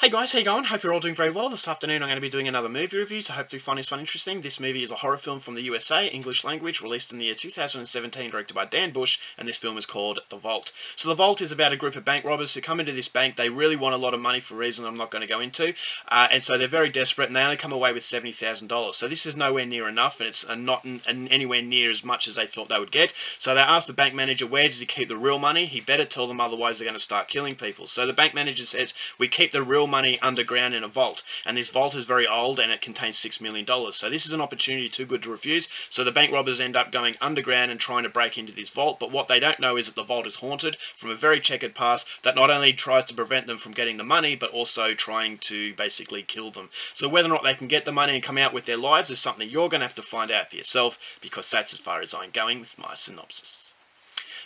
Hey guys, how you going? Hope you're all doing very well. This afternoon I'm going to be doing another movie review, so hopefully you find this one interesting. This movie is a horror film from the USA, English language, released in the year 2017, directed by Dan Bush, and this film is called The Vault. So The Vault is about a group of bank robbers who come into this bank. They really want a lot of money for reasons I'm not going to go into, and so they're very desperate, and they only come away with $70,000. So this is nowhere near enough, and it's not anywhere near as much as they thought they would get. So they ask the bank manager, where does he keep the real money? He better tell them, otherwise they're going to start killing people. So the bank manager says, we keep the real money underground in a vault, and this vault is very old and it contains $6 million. So this is an opportunity too good to refuse. So the bank robbers end up going underground and trying to break into this vault, but what they don't know is that the vault is haunted from a very checkered past that not only tries to prevent them from getting the money, but also trying to basically kill them. So whether or not they can get the money and come out with their lives is something you're going to have to find out for yourself, because that's as far as I'm going with my synopsis.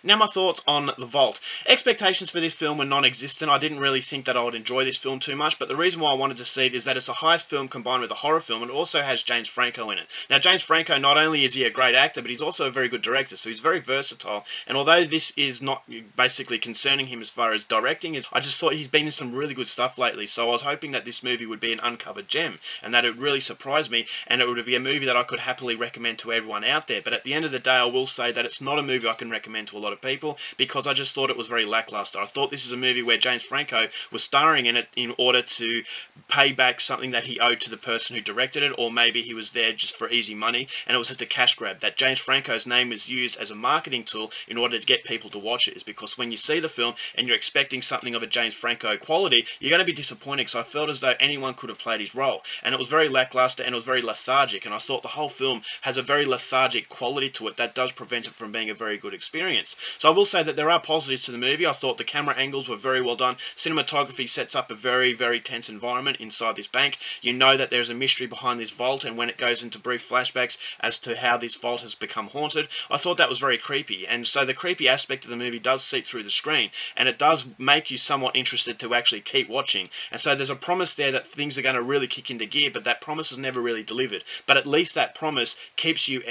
Now my thoughts on The Vault. Expectations for this film were non-existent. I didn't really think that I would enjoy this film too much, but the reason why I wanted to see it is that it's a heist film combined with a horror film, and it also has James Franco in it. Now James Franco, not only is he a great actor, but he's also a very good director, so he's very versatile, and although this is not basically concerning him as far as directing, I just thought he's been in some really good stuff lately, so I was hoping that this movie would be an uncovered gem, and that it would really surprise me, and it would be a movie that I could happily recommend to everyone out there. But at the end of the day, I will say that it's not a movie I can recommend to a lot of people, because I just thought it was very lackluster. I thought this is a movie where James Franco was starring in it in order to pay back something that he owed to the person who directed it, or maybe he was there just for easy money, and it was just a cash grab. That James Franco's name was used as a marketing tool in order to get people to watch it, is because when you see the film and you're expecting something of a James Franco quality, you're going to be disappointed, because I felt as though anyone could have played his role, and it was very lackluster and it was very lethargic, and I thought the whole film has a very lethargic quality to it that does prevent it from being a very good experience. So I will say that there are positives to the movie. I thought the camera angles were very well done. Cinematography sets up a very, very tense environment inside this bank. You know that there's a mystery behind this vault, and when it goes into brief flashbacks as to how this vault has become haunted, I thought that was very creepy. And so the creepy aspect of the movie does seep through the screen, and it does make you somewhat interested to actually keep watching. And so there's a promise there that things are going to really kick into gear, but that promise is never really delivered. But at least that promise keeps you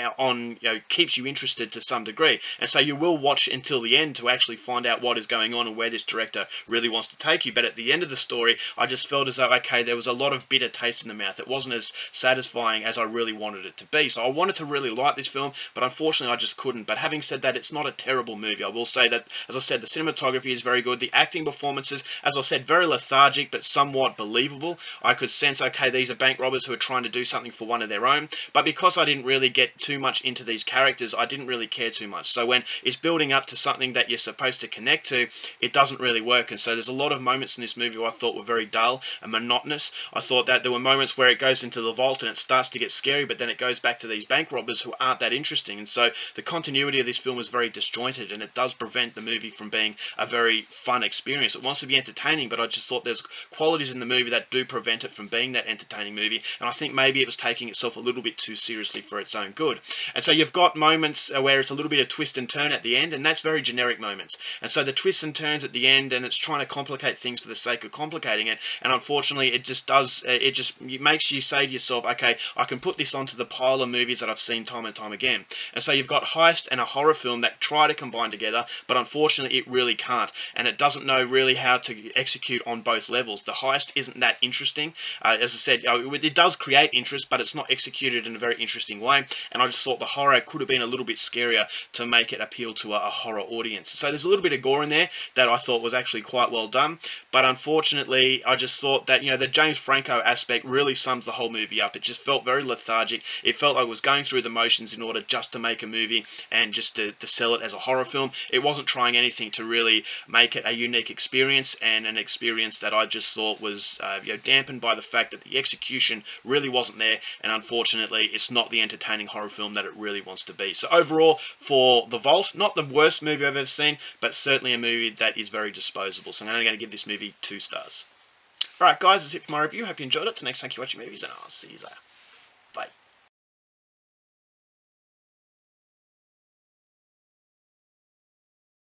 keeps you interested to some degree. And so you will watch until the end to actually find out what is going on and where this director really wants to take you. But at the end of the story, I just felt as though, okay, there was a lot of bitter taste in the mouth. It wasn't as satisfying as I really wanted it to be. So I wanted to really like this film, but unfortunately I just couldn't. But having said that, it's not a terrible movie. I will say that, as I said, the cinematography is very good. The acting performances, as I said, very lethargic but somewhat believable. I could sense, okay, these are bank robbers who are trying to do something for one of their own. But because I didn't really get too much into these characters, I didn't really care too much. So when it's building up to something that you're supposed to connect to, it doesn't really work. And so there's a lot of moments in this movie who I thought were very dull and monotonous. I thought that there were moments where it goes into the vault and it starts to get scary, but then it goes back to these bank robbers who aren't that interesting. And so the continuity of this film is very disjointed, and it does prevent the movie from being a very fun experience. It wants to be entertaining, but I just thought there's qualities in the movie that do prevent it from being that entertaining movie. And I think maybe it was taking itself a little bit too seriously for its own good. And so you've got moments where it's a little bit of twist and turn at the end, and that's very generic moments. And so the twists and turns at the end, and it's trying to complicate things for the sake of complicating it, and unfortunately it just does, it makes you say to yourself, okay, I can put this onto the pile of movies that I've seen time and time again. And so you've got heist and a horror film that try to combine together, but unfortunately it really can't, and it doesn't know really how to execute on both levels. The heist isn't that interesting. As I said, it does create interest, but it's not executed in a very interesting way, and I just thought the horror could have been a little bit scarier to make it appeal to a horror audience. So there's a little bit of gore in there that I thought was actually quite well done, but unfortunately I just thought that, the James Franco aspect really sums the whole movie up. It just felt very lethargic. It felt like it was going through the motions in order just to make a movie and just to sell it as a horror film. It wasn't trying anything to really make it a unique experience, and an experience that I just thought was dampened by the fact that the execution really wasn't there, and unfortunately it's not the entertaining horror film that it really wants to be. So overall, for The Vault, not the worst movie I've ever seen, but certainly a movie that is very disposable. So I'm only going to give this movie 2 stars. Alright guys, that's it for my review. Hope you enjoyed it. Till next time, keep watching movies, and I'll see you later.